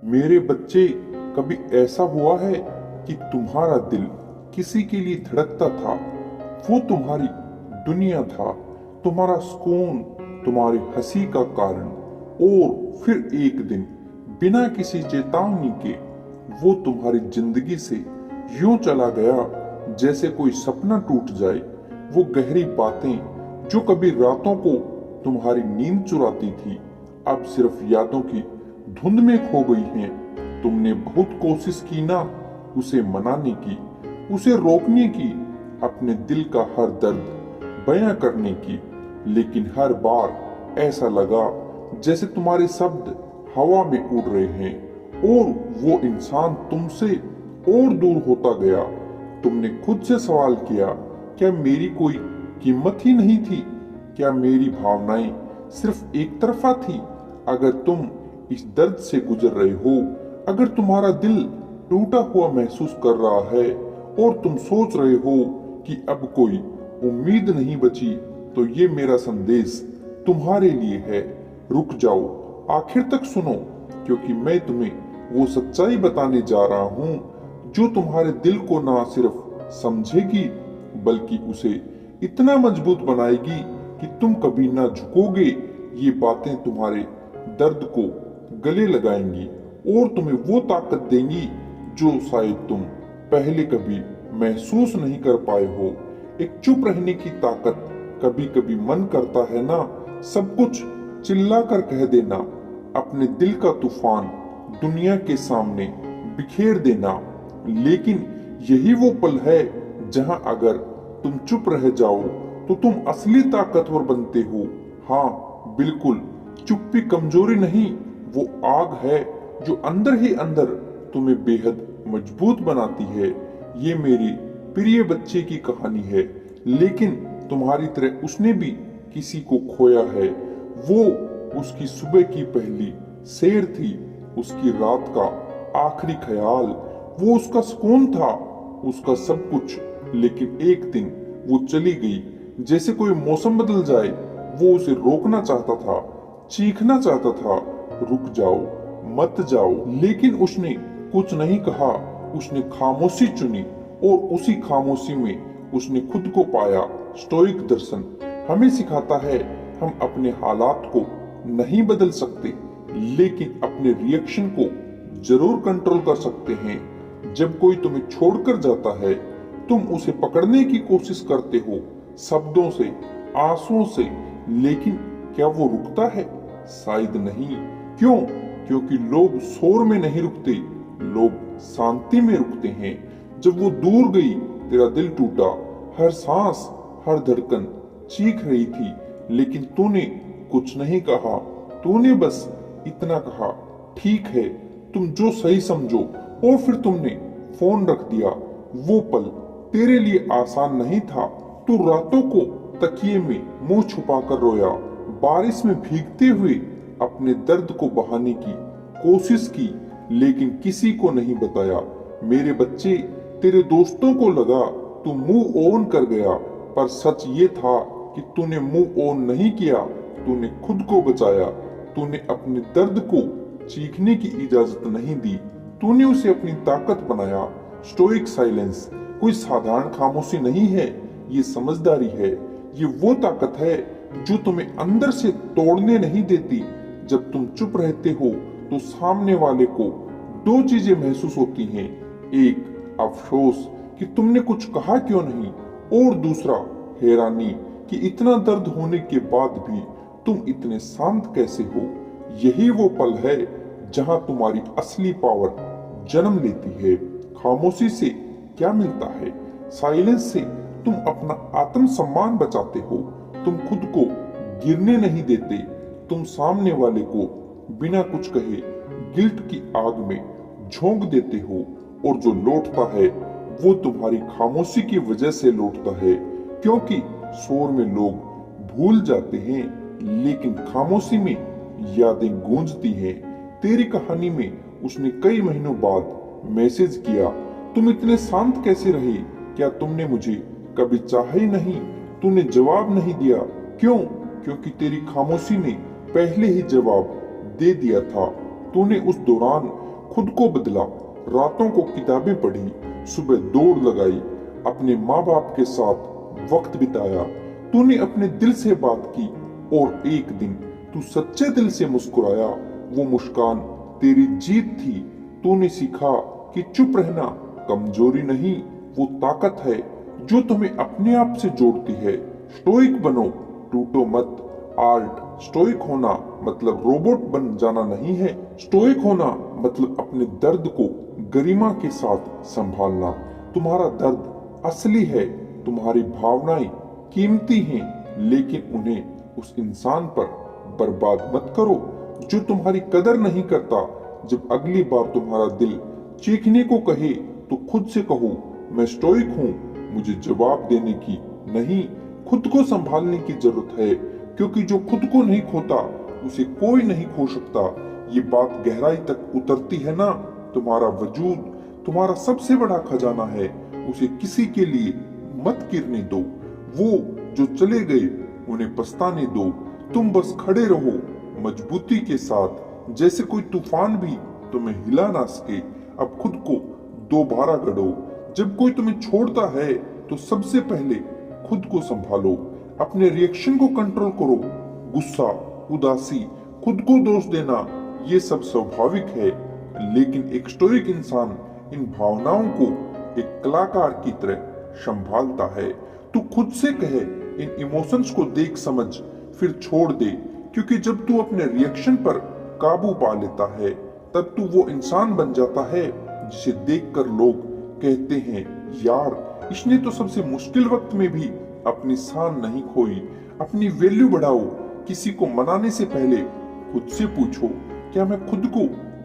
मेरे बच्चे, कभी ऐसा हुआ है कि तुम्हारा दिल किसी के लिए धड़कता था? वो तुम्हारी दुनिया था, तुम्हारा सुकून, तुम्हारी हंसी का कारण। और फिर एक दिन बिना किसी चेतावनी के वो तुम्हारी जिंदगी से यूं चला गया जैसे कोई सपना टूट जाए। वो गहरी बातें जो कभी रातों को तुम्हारी नींद चुराती थी, अब सिर्फ यादों की धुंध में खो गई हैं। तुमने बहुत कोशिश की ना, उसे मनाने की, उसे रोकने की, अपने दिल का हर दर्द बयां करने की, लेकिन हर बार ऐसा लगा जैसे तुम्हारे शब्द हवा में उड़ रहे हैं और वो इंसान तुमसे और दूर होता गया। तुमने खुद से सवाल किया, क्या मेरी कोई कीमत ही नहीं थी? क्या मेरी भावनाएं सिर्फ एक तरफा थी? अगर तुम इस दर्द से गुजर रहे हो, अगर तुम्हारा दिल टूटा हुआ महसूस कर रहा है और तुम सोच रहे हो कि अब कोई उम्मीद नहीं बची, तो ये मेरा संदेश तुम्हारे लिए है। रुक जाओ, आखिर तक सुनो, क्योंकि मैं तुम्हें वो सच्चाई बताने जा रहा हूँ जो तुम्हारे दिल को ना सिर्फ समझेगी बल्कि उसे इतना मजबूत बनाएगी कि तुम कभी ना झुकोगे। ये बातें तुम्हारे दर्द को गले लगाएंगी और तुम्हें वो ताकत देंगी जो शायद तुम पहले कभी महसूस नहीं कर पाए हो। एक चुप रहने की ताकत। कभी कभी मन करता है ना, सब कुछ चिल्ला कर कह देना, अपने दिल का तूफान दुनिया के सामने बिखेर देना। लेकिन यही वो पल है जहां अगर तुम चुप रह जाओ तो तुम असली ताकतवर बनते हो। हाँ बिल्कुल, चुप्पी कमजोरी नहीं, वो आग है जो अंदर ही अंदर तुम्हें बेहद मजबूत बनाती है। ये मेरी प्रिय बच्चे की कहानी है, लेकिन तुम्हारी तरह उसने भी किसी को खोया है। वो उसकी सुबह की पहली सैर थी, उसकी रात का आखिरी ख्याल, वो उसका सुकून था, उसका सब कुछ। लेकिन एक दिन वो चली गई जैसे कोई मौसम बदल जाए। वो उसे रोकना चाहता था, चीखना चाहता था, रुक जाओ, मत जाओ, लेकिन उसने कुछ नहीं कहा। उसने खामोशी चुनी और उसी खामोशी में उसने खुद को पाया। स्टोइक दर्शन हमें सिखाता है, हम अपने हालात को नहीं बदल सकते, लेकिन अपने रिएक्शन को जरूर कंट्रोल कर सकते हैं। जब कोई तुम्हें छोड़कर जाता है, तुम उसे पकड़ने की कोशिश करते हो, शब्दों से, आंसुओं से, लेकिन क्या वो रुकता है? शायद नहीं। क्यों? क्योंकि लोग शोर में नहीं रुकते, लोग शांति में रुकते हैं। जब वो दूर गई, तेरा दिल टूटा, हर सांस, हर धड़कन चीख रही थी, लेकिन तूने कुछ नहीं कहा। तूने बस इतना कहा, ठीक है, तुम जो सही समझो, और फिर तुमने फोन रख दिया। वो पल तेरे लिए आसान नहीं था। तू रातों को तकिए में मुंह छुपाकर रोया, बारिश में भीगते हुए अपने दर्द को बहाने की कोशिश की, लेकिन किसी को नहीं बताया। मेरे बच्चे, तेरे दोस्तों को लगा तू मुंह ओन कर गया, पर सच ये था कि तूने मुंह ओन नहीं किया, तूने खुद को बचाया। तूने अपने दर्द को चीखने की इजाजत नहीं दी, तूने उसे अपनी ताकत बनाया। स्टोइक साइलेंस कोई साधारण खामोशी नहीं है, ये समझदारी है। ये वो ताकत है जो तुम्हें अंदर से तोड़ने नहीं देती। जब तुम चुप रहते हो तो सामने वाले को दो चीजें महसूस होती हैं, एक अफसोस कि तुमने कुछ कहा क्यों नहीं, और दूसरा हैरानी कि इतना दर्द होने के बाद भी तुम इतने शांत कैसे हो। यही वो पल है जहां तुम्हारी असली पावर जन्म लेती है। खामोशी से क्या मिलता है? साइलेंस से तुम अपना आत्मसम्मान बचाते हो, तुम खुद को गिरने नहीं देते, तुम सामने वाले को बिना कुछ कहे गिल्ट की आग में झोंक देते हो, और जो लौटता है वो तुम्हारी खामोशी की वजह से लौटता है। क्योंकि शोर में लोग भूल जाते हैं, लेकिन खामोशी में यादें गूंजती हैं। तेरी कहानी में उसने कई महीनों बाद मैसेज किया, तुम इतने शांत कैसे रहे? क्या तुमने मुझे कभी चाहा ही नहीं? तूने जवाब नहीं दिया। क्यों? क्योंकि तेरी खामोशी ने पहले ही जवाब दे दिया था। तूने उस दौरान खुद को बदला, रातों को किताबें पढ़ी, सुबह दौड़ लगाई, अपने माँ बाप के साथ वक्त बिताया। तूने अपने दिल से बात की और एक दिन तू सच्चे दिल से मुस्कुराया। वो मुस्कान तेरी जीत थी। तूने सीखा कि चुप रहना कमजोरी नहीं, वो ताकत है जो तुम्हें अपने आप से जोड़ती है। स्टोइक बनो, टूटो मत। आर्ट स्टोइक होना मतलब रोबोट बन जाना नहीं है। स्टोइक होना मतलब अपने दर्द को गरिमा के साथ संभालना। तुम्हारा दर्द असली है, तुम्हारी भावनाएं कीमती हैं, लेकिन उन्हें उस इंसान पर बर्बाद मत करो जो तुम्हारी कदर नहीं करता। जब अगली बार तुम्हारा दिल चीखने को कहे तो खुद से कहो, मैं स्टोइक हूँ, मुझे जवाब देने की नहीं, खुद को संभालने की जरूरत है, क्योंकि जो खुद को नहीं खोता उसे कोई नहीं खो सकता। ये बात गहराई तक उतरती है ना। तुम्हारा वजूद तुम्हारा सबसे बड़ा खजाना है, उसे किसी के लिए मत गिरने दो। वो जो चले गए उन्हें पछताने दो। तुम बस खड़े रहो मजबूती के साथ, जैसे कोई तूफान भी तुम्हें हिला ना सके। अब खुद को दोबारा गढ़ो। जब कोई तुम्हें छोड़ता है तो सबसे पहले खुद को संभालो। अपने रिएक्शन को कंट्रोल करो। गुस्सा, उदासी, खुद को दोष देना, ये सब स्वाभाविक है, लेकिन एक स्टोइक इंसान इन भावनाओं को एक कलाकार की तरह संभालता है। तू खुद से कहे, इन इमोशंस को देख समझ फिर छोड़ दे, क्योंकि जब तू अपने रिएक्शन पर काबू पा लेता है तब तू वो इंसान बन जाता है जिसे देखकर लोग कहते हैं, यार इसने तो सबसे मुश्किल वक्त में भी अपनी शान नहीं खोई। अपनी वैल्यू बढ़ाओ। किसी को मनाने से पहले खुद से पूछो, क्या मैं खुद को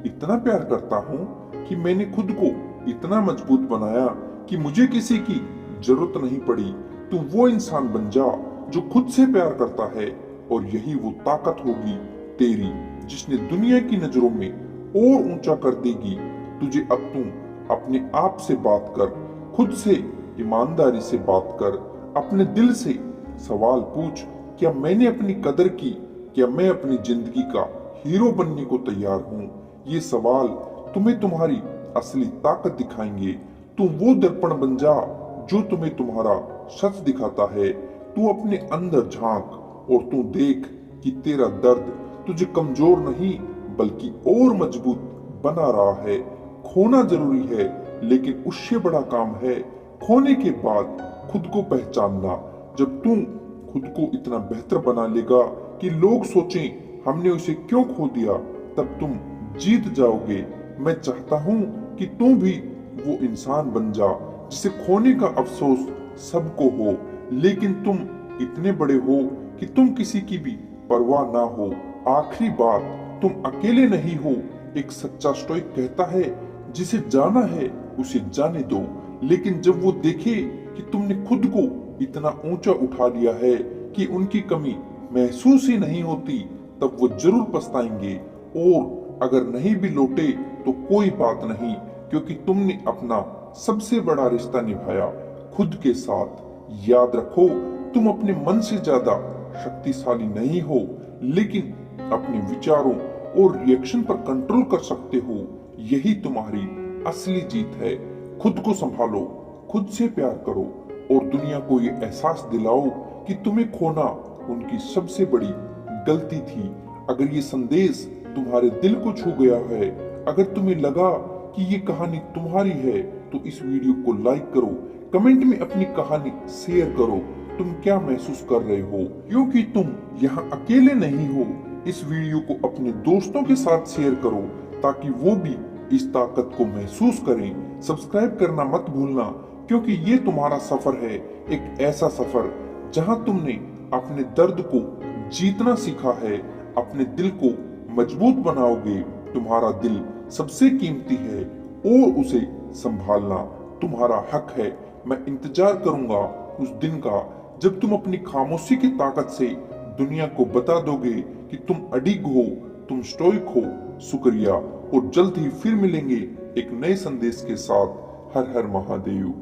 इतना प्यार करता हूँ कि मैंने खुद को इतना मजबूत बनाया कि मुझे किसी की जरूरत नहीं पड़ी। तू वो इंसान बन जा जो खुद से प्यार करता है, और यही वो ताकत होगी तेरी जिसने दुनिया की नजरों में और ऊंचा कर देगी तुझे। अब तू अपने आप से बात कर, खुद से ईमानदारी से बात कर, अपने दिल से सवाल पूछ, क्या मैंने अपनी कदर की? क्या मैं अपनी जिंदगी का हीरो बनने को तैयार हूँ? ये सवाल तुम्हें तुम्हारी असली ताकत दिखाएंगे। तू वो दर्पण बन जा जो तुम्हें तुम्हारा सच दिखाता है। तू अपने अंदर झांक और तू देख कि तेरा दर्द तुझे कमजोर नहीं बल्कि और मजबूत बना रहा है। खोना जरूरी है, लेकिन उससे बड़ा काम है खोने के बाद खुद को पहचानना। जब तुम खुद को इतना बेहतर बना लेगा कि लोग सोचें हमने उसे क्यों खो दिया, तब तुम जीत जाओगे। मैं चाहता हूँ कि तुम भी वो इंसान बन जा जिसे खोने का अफसोस सबको हो, लेकिन तुम इतने बड़े हो कि तुम किसी की भी परवाह ना हो। आखिरी बात, तुम अकेले नहीं हो। एक सच्चा स्टोइक कहता है, जिसे जाना है उसे जाने दो, लेकिन जब वो देखे कि तुमने खुद को इतना ऊंचा उठा लिया है कि उनकी कमी महसूस ही नहीं होती, तब वो जरूर पछताएंगे। और अगर नहीं भी लौटे तो कोई बात नहीं, क्योंकि तुमने अपना सबसे बड़ा रिश्ता निभाया खुद के साथ। याद रखो, तुम अपने मन से ज्यादा शक्तिशाली नहीं हो, लेकिन अपने विचारों और रिएक्शन पर कंट्रोल कर सकते हो। यही तुम्हारी असली जीत है। खुद को संभालो, खुद से प्यार करो और दुनिया को ये एहसास दिलाओ कि तुम्हें खोना उनकी सबसे बड़ी गलती थी। अगर ये संदेश तुम्हारे दिल को छू गया है, अगर तुम्हें लगा कि ये कहानी तुम्हारी है, तो इस वीडियो को लाइक करो, कमेंट में अपनी कहानी शेयर करो। तुम क्या महसूस कर रहे हो, क्योंकि तुम यहाँ अकेले नहीं हो। इस वीडियो को अपने दोस्तों के साथ शेयर करो ताकि वो भी इस ताकत को महसूस करें। सब्सक्राइब करना मत भूलना, क्योंकि ये तुम्हारा सफर है, एक ऐसा सफर जहां तुमने अपने दर्द को जीतना सीखा है। अपने दिल को मजबूत बनाओगे। तुम्हारा दिल सबसे कीमती है और उसे संभालना तुम्हारा हक है। मैं इंतजार करूंगा उस दिन का जब तुम अपनी खामोशी की ताकत से दुनिया को बता दोगे कि तुम अडिग हो, तुम स्टोइक हो। शुक्रिया, और जल्द ही फिर मिलेंगे एक नए संदेश के साथ। हर हर महादेव।